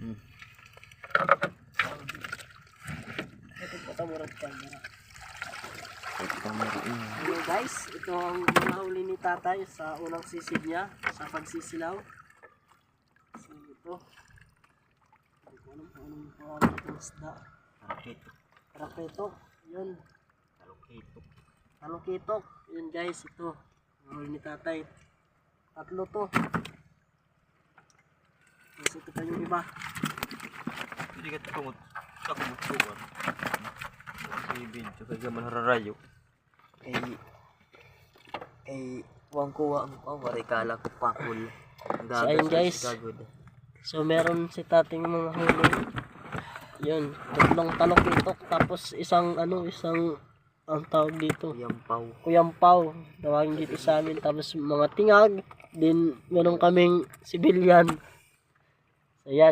Ito po tamurad camera. Hello guys, ito ang nahuli ni tatay sa unang sisid niya sa pagsisilaw. So ito. Hindi ko alam kung anong pangalan itong isda. Raketo. Yun. Talukitok. Yun guys, ito. Nahuli ni tatay. Tatlo to. Tapos ito pa yung iba. Hindi ka kumutsuan. Kasi video kaya manararayo. Wang kuha ang pawarikala ko pakul. So ayun guys. So meron si tating mga huli. Yun, tatlong talukitok tapos isang ang tawag dito. Kuyampaw. Tawagin dito sa amin. Tapos mga tingag. Din meron kaming sibilyan. So yan.